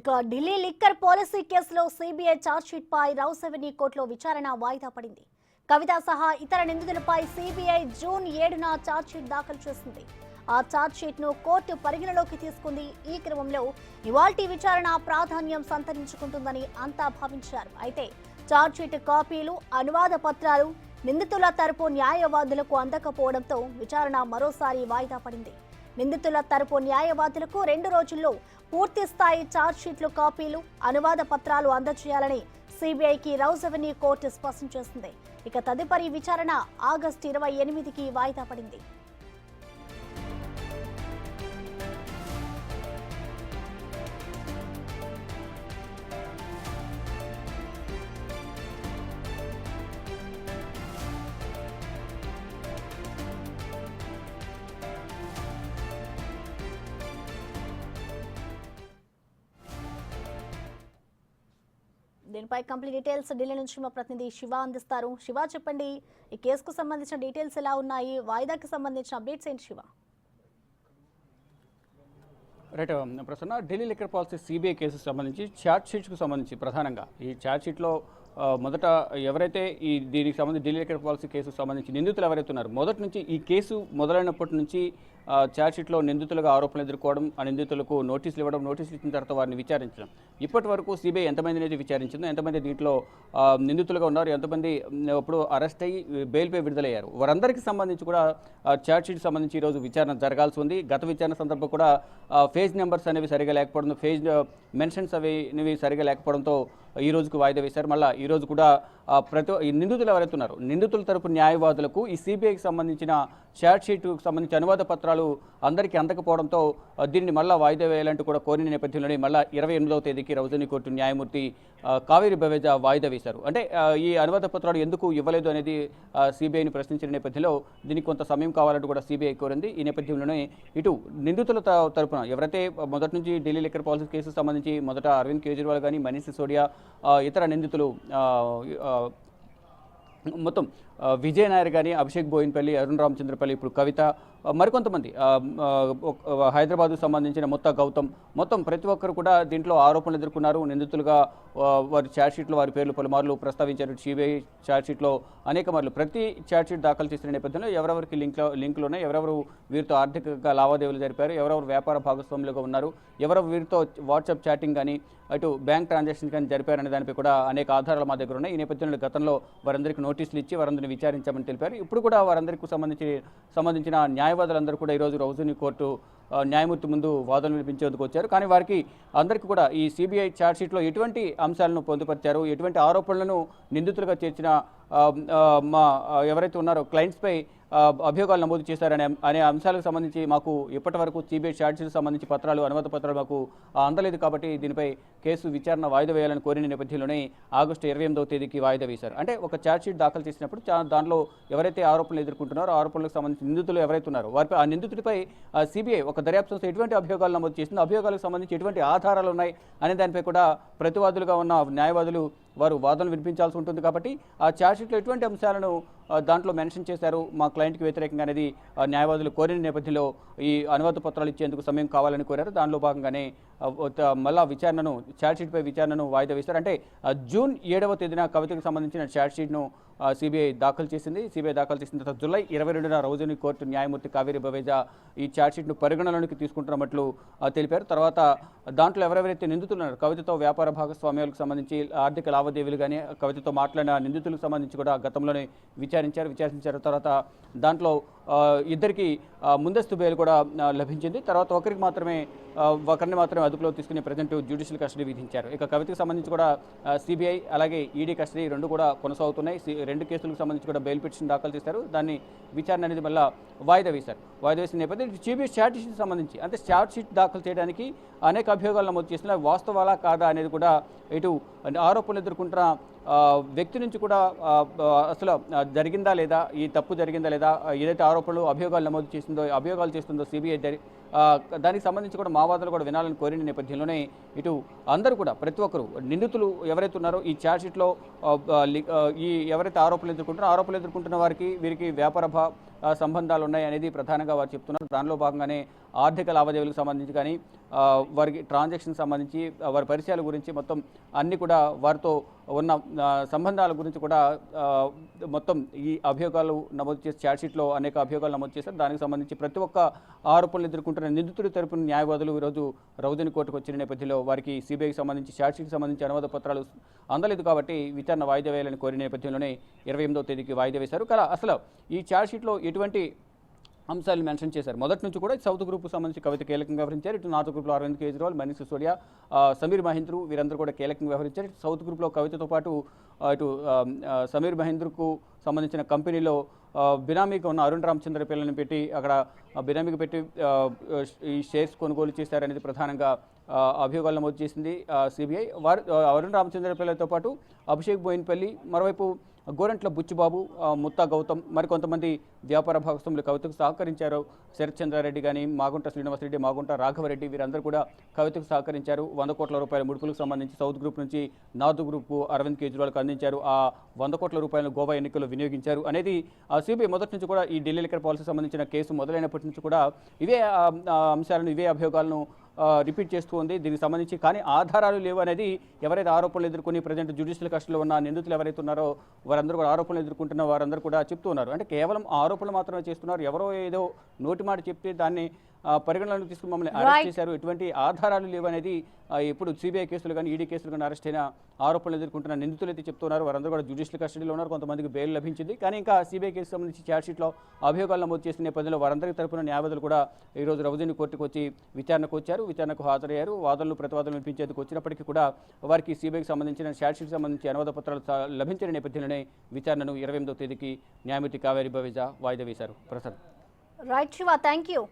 ఇక Delhi liquor policy కేసులో CBI chargesheet పై rows avenue కోర్టులో విచారణ వాయిదా పడింది. కవిత సహా ఇతర నిందితులపై సిబిఐ జూన్ 7న ఛార్జ్షీట్ దాఖలు చేసింది. ఆ ఛార్జ్షీట్ ను కోర్టు పరిగణలోకి తీసుకుంది. ఈ క్రమంలో ఇవాల్టి విచారణ ప్రాధాన్యం సంతరించుకుంటుందని అంతా భావించారు. అయితే ఛార్జ్షీట్ కాపీలు, అనువాద పత్రాలు నిందితుల తరపు న్యాయవాదులకు అందకపోవడంతో విచారణ మరోసారి వాయిదా పడింది. నిందితుల తరపు న్యాయవాదులకు 2 రోజుల్లో పూర్తి స్థాయి ఛార్జ్షీట్లు, కాపీలు, అనువాద పత్రాలు అందజేయాలని సిబిఐకి రౌస్ అవెన్యూ కోర్టు స్పష్టం చేసింది. ఇక తదుపరి విచారణ ఆగస్టు 28కి వాయిదా పడింది. దీనిపై కంప్లీట్ డీటెయిల్స్ ఢిల్లీ నుంచి మా ప్రతినిధి శివ అందిస్తారు. శివ, చెప్పండి, ఈ కేసుకు సంబంధించిన డీటెయిల్స్ ఎలా ఉన్నాయి, వాయిదాకి సంబంధించిన అప్డేట్స్ ఏంటి Shiva? Right Prasanna, Delhi liquor policy CBI కేసుకు సంబంధించి ఛార్జ్షీట్కు సంబంధించి ప్రధానంగా ఈ ఛార్జ్షీట్లో మొదట ఎవరైతే దీనికి సంబంధించి ఢిల్లీ లిక్కర్ పాలసీ కేసుకు సంబంధించి నిందితులు ఎవరైతే ఉన్నారో మొదటి నుంచి ఈ కేసు మొదలైనప్పటి నుంచి ఛార్జ్షీట్లో నిందితులుగా ఆరోపణలు ఎదుర్కోవడం, ఆ నిందితులకు నోటీసులు ఇవ్వడం, నోటీసులు ఇచ్చిన తర్వాత వారిని విచారించడం, ఇప్పటి వరకు సిబిఐ ఎంతమందిని అయితే విచారించిందో, ఎంతమంది దీంట్లో నిందితులుగా ఉన్నారు, ఎంతమంది ఇప్పుడు అరెస్ట్ అయ్యి బెయిల్పై విడుదలయ్యారు, వారందరికీ సంబంధించి కూడా ఛార్జ్షీట్కి సంబంధించి ఈరోజు విచారణ జరగాల్సి ఉంది. గత విచారణ సందర్భం కూడా ఫేజ్ నెంబర్స్ అనేవి సరిగా లేకపోవడం, ఫేజ్ మెన్షన్స్ అనేవి సరిగా లేకపోవడంతో ఈ రోజుకు వాయిదా వేశారు. మళ్ళీ ఈ రోజు కూడా నిందితులు ఎవరైతే ఉన్నారో నిందితుల తరపు న్యాయవాదులకు ఈ సిబిఐకి సంబంధించిన ఛార్జ్షీట్కు సంబంధించి అనువాద పత్రాలు అందరికీ అందకపోవడంతో దీన్ని మళ్ళీ వాయిదా వేయాలంటూ కూడా కోరిన నేపథ్యంలోనే మళ్ళీ 28వ తేదీకి రౌస్ అవెన్యూ కోర్టు న్యాయమూర్తి కావేరి బవేజా వాయిదా వేశారు. అంటే ఈ అనువాద పత్రాలు ఎందుకు ఇవ్వలేదు అనేది సిబిఐని ప్రశ్నించిన నేపథ్యంలో దీనికి కొంత సమయం కావాలంటూ కూడా సిబిఐ కోరింది. ఈ నేపథ్యంలోనే ఇటు నిందితుల తరపున ఎవరైతే మొదటి నుంచి ఢిల్లీ లిక్కర్ పాలసీ కేసుకు సంబంధించి మొదట అరవింద్ కేజ్రీవాల్ కానీ, మనీష్ సిసోడియా, ఇతర నిందితులు మొత్తం విజయ్ నాయర్ కానీ, అభిషేక్ బోయిన్పల్లి, అరుణ్ రామచంద్రపల్లి, ఇప్పుడు కవిత, మరికొంతమంది హైదరాబాద్కు సంబంధించిన గౌతమ్, మొత్తం ప్రతి ఒక్కరు కూడా దీంట్లో ఆరోపణలు ఎదుర్కొన్నారు. నిందితులుగా వారి ఛార్జ్షీట్లో వారి పేర్లు పలుమార్లు ప్రస్తావించారు. సిబిఐ ఛార్జ్షీట్లో అనేక మార్లు ప్రతి ఛార్జ్షీట్ దాఖలు చేసిన నేపథ్యంలో ఎవరెవరికి లింకులు ఉన్నాయి, ఎవరెవరు వీరితో ఆర్థికంగా లావాదేవీలు జరిపారు, ఎవరెవరు వ్యాపార భాగస్వాములుగా ఉన్నారు, ఎవరెవరు వీరితో వాట్సాప్ చాటింగ్ కానీ, అటు బ్యాంక్ ట్రాన్సాక్షన్ కానీ జరిపారనే దానిపై కూడా అనేక ఆధారాలు మా దగ్గర ఉన్నాయి. ఈ నేపథ్యంలో గతంలో వారందరికీ నోటీసులు ఇచ్చి వారందరినీ విచారించామని తెలిపారు. ఇప్పుడు కూడా వారందరికీ సంబంధించిన న్యాయవాదులందరూ కూడా ఈరోజు రౌస్ అవెన్యూ కోర్టు న్యాయమూర్తి ముందు వాదనలు వినిపించేందుకు వచ్చారు. కానీ వారికి అందరికీ కూడా ఈ సిబిఐ ఛార్జ్షీట్లో ఎటువంటి అంశాలను పొందుపరిచారు, ఎటువంటి ఆరోపణలను నిందితులుగా చేర్చిన ఎవరైతే ఉన్నారో క్లయింట్స్పై అభియోగాలు నమోదు చేశారనే అంశాలకు సంబంధించి మాకు ఇప్పటి వరకు సిబిఐ ఛార్జ్షీట్కి సంబంధించి పత్రాలు, అనుమతి పత్రాలు మాకు అందలేదు. కాబట్టి దీనిపై కేసు విచారణ వాయిదా వేయాలని కోరిన నేపథ్యంలోనే ఆగస్టు 28వ తేదీకి వాయిదా వేశారు. అంటే ఒక ఛార్జ్షీట్ దాఖలు చేసినప్పుడు దానిలో ఎవరైతే ఆరోపణలు ఎదుర్కొంటున్నారో ఆరోపణలకు సంబంధించి నిందితులు ఎవరైతే ఉన్నారో వారిపై ఆ నిందితుడిపై సిబిఐ ఒక దర్యాప్తు సంస్థ ఎటువంటి అభియోగాలు నమోదు చేసింది, అభియోగాలకు సంబంధించి ఎటువంటి ఆధారాలు ఉన్నాయి అనే దానిపై కూడా ప్రతివాదులుగా ఉన్న న్యాయవాదులు వారు వాదనలు వినిపించాల్సి ఉంటుంది. కాబట్టి ఆ ఛార్జ్షీట్లో ఎటువంటి అంశాలను దాంట్లో మెన్షన్ చేశారు మా క్లయింట్కి వ్యతిరేకంగా అనేది న్యాయవాదులు కోరిన నేపథ్యంలో ఈ అనువాద పత్రాలు ఇచ్చేందుకు సమయం కావాలని కోరారు. దానిలో భాగంగానే మళ్ళా ఛార్జ్షీట్పై విచారణను వాయిదా వేశారు. అంటే జూన్ 7వ తేదీన కవితకు సంబంధించిన ఛార్జ్షీట్ను సిబిఐ దాఖలు చేసింది. సిబిఐ దాఖలు చేసిన తర్వాత జూలై 22న రౌస్ అవెన్యూ కోర్టు న్యాయమూర్తి కావేరి బవేజా ఈ ఛార్జ్షీట్ను పరిగణలోనికి తీసుకుంటున్నట్లు తెలిపారు. తర్వాత దాంట్లో ఎవరెవరైతే నిందితులున్నారు, కవితతో వ్యాపార భాగస్వామ్యాలకు సంబంధించి ఆర్థిక లావాదేవీలు కానీ, కవితతో మాట్లాడిన నిందితులకు సంబంధించి కూడా గతంలోనే విచారించారు. తర్వాత దాంట్లో ఇద్దరికి ముందస్తు బెయిల్ కూడా లభించింది. తర్వాత ఒకరిని మాత్రమే అదుపులో తీసుకుని ప్రజెంట్ జ్యుడిషియల్ కస్టడీ విధించారు. ఇక కవితకు సంబంధించి కూడా సిబిఐ అలాగే ఈడీ కస్టడీ రెండు కూడా కొనసాగుతున్నాయి. 2 కేసులకు సంబంధించి కూడా బెయిల్ పిటిషన్ దాఖలు చేశారు. దాన్ని విచారణ అనేది మళ్ళీ వాయిదా వేసిన నేపథ్యం సిబిఐ ఛార్జ్షీట్కి సంబంధించి అంటే ఛార్జ్షీట్ దాఖలు చేయడానికి అనేక అభియోగాలు నమోదు చేసిన వాస్తవాలా కాదా అనేది కూడా ఇటు ఆరోపణలు ఎదుర్కొంటున్న వ్యక్తి నుంచి కూడా అసలు జరిగిందా లేదా, ఈ తప్పు జరిగిందా లేదా, ఏదైతే ఆరోపణలు అభియోగాలు చేస్తుందో సిబిఐ దానికి సంబంధించి కూడా మావాదులు కూడా వినాలని కోరిన నేపథ్యంలోనే ఇటు అందరూ కూడా ప్రతి ఒక్కరు నిందితులు ఎవరైతే ఉన్నారో ఈ ఛార్జ్షీట్లో ఎవరైతే ఆరోపణలు ఎదుర్కొంటున్న వారికి వీరికి వ్యాపార సంబంధాలు ఉన్నాయి అనేది ప్రధానంగా వారు చెప్తున్నారు. దానిలో భాగంగానే ఆర్థిక లావాదేవీలకు సంబంధించి కానీ వారికి ట్రాన్సాక్షన్ సంబంధించి వారి పరిచయాల గురించి మొత్తం అన్ని కూడా వారితో ఉన్న సంబంధాల గురించి కూడా మొత్తం ఈ అభియోగాలు నమోదు చేసి ఛార్జ్షీట్లో అనేక అభియోగాలు నమోదు చేశారు. దానికి సంబంధించి ప్రతి ఒక్క ఆరోపణలు ఎదుర్కొంటున్న నిందితుడి తరపున న్యాయవాదులు ఈరోజు రౌజని కోర్టుకు వచ్చిన నేపథ్యంలో వారికి సిబిఐకి సంబంధించి ఛార్జ్షీట్కి సంబంధించి అనువాద పత్రాలు అందలేదు కాబట్టి విచారణ వాయిదా వేయాలని కోరిన నేపథ్యంలోనే 28వ తేదీకి వాయిదా వేశారు. కానీ అసలు ఈ ఛార్జ్షీట్లో ఎటువంటి అంశాలు మెన్షన్ చేశారు. మొదటి నుంచి కూడా సౌత్ గ్రూప్కు సంబంధించి కవిత కీలకంగా వ్యవహరించారు. ఇటు నార్త్ గ్రూప్లో అరవింద్ కేజ్రీవాల్, మనీష్ సిసోడియా, సమీర్ మహేంద్రు వీరందరూ కూడా కీలకంగా వ్యవహరించారు. సౌత్ గ్రూప్లో కవితతో పాటు ఇటు సమీర్ మహేంద్రుకు సంబంధించిన కంపెనీలో బినామీగా ఉన్న అరుణ్ రామచంద్ర పిల్లల్ని పెట్టి అక్కడ బినామీకి పెట్టి ఈ షేర్స్ కొనుగోలు చేశారనేది ప్రధానంగా అభియోగాలు నమోదు చేసింది సిబిఐ. వారు అరుణ్ రామచంద్ర పిల్లలతో పాటు అభిషేక్ బోయిన్పల్లి, మరోవైపు గోరంట్ల బుచ్చిబాబు, ముత్తా గౌతమ్, మరికొంతమంది వ్యాపార భాగస్వాములు కవితకు సహకరించారు. శరత్ చంద్రారెడ్డి కానీ, మాగుంట శ్రీనివాసరెడ్డి, మాగుంట రాఘవరెడ్డి వీరందరూ కూడా కవితకు సహకరించారు. 100 కోట్ల రూపాయల ముడుపులకు సంబంధించి సౌత్ గ్రూప్ నుంచి నార్త్ గ్రూప్ అరవింద్ కేజ్రీవాల్కి అందించారు. ఆ 100 కోట్ల రూపాయలను గోవా ఎన్నికల్లో వినియోగించారు అనేది సిబిఐ మొదటి నుంచి కూడా ఈ ఢిల్లీ లిక్కర్ పాలసీ సంబంధించిన కేసు మొదలైనప్పటి నుంచి కూడా ఇవే అంశాలను, ఇవే అభియోగాలను రిపీట్ చేస్తూ ఉంది. దీనికి సంబంధించి కానీ ఆధారాలు లేవు అనేది ఎవరైతే ఆరోపణలు ఎదుర్కొని ప్రజెంట్ జ్యుడిషియల్ కస్టడీలో ఉన్న నిందితులు ఎవరైతే ఉన్నారో వారందరూ కూడా ఆరోపణలు ఎదుర్కొంటున్న వారందరూ కూడా చెప్తూ ఉన్నారు. అంటే కేవలం ఆరోపణలు మాత్రమే చేస్తున్నారు. ఎవరో ఏదో నోటి మాట చెప్తే దాన్ని పరిగణనలోకి తీసుకుని మమ్మల్ని అరెస్ట్ చేశారు, ఎటువంటి ఆధారాలు లేవు అనేది ఇప్పుడు సిబిఐ కేసులు కానీ ఈడీ కేసులు కానీ అరెస్ట్ అయిన ఆరోపణలు ఎదుర్కొంటున్న నిందితులు అయితే చెప్తున్నారు. వారందరూ కూడా జ్యుడిషియల్ కస్టడీలో ఉన్నారు. కొంతమందికి బెయిల్ లభించింది. కానీ ఇంకా సిబిఐ కేసు సంబంధించి ఛార్జ్షీట్లో అభియోగాలు నమోదు చేసిన నేపథ్యంలో వారందరి తరపున న్యాయవాదులు కూడా ఈరోజు రౌజని కోర్టుకు వచ్చి విచారణకు వచ్చారు. విచారణకు హాజరయ్యారు. వాదనలు ప్రతివాదనలు వినిపించేందుకు వచ్చినప్పటికీ కూడా వారికి సిబిఐకి సంబంధించిన ఛార్జ్షీట్కి సంబంధించి అనువాద పత్రాలు లభించిన నేపథ్యంలోనే విచారణను 28వ తేదీకి న్యాయమూర్తి కావేరి బవేజా వాయిదా వేశారు. Prasad. Right Shiva, thank you.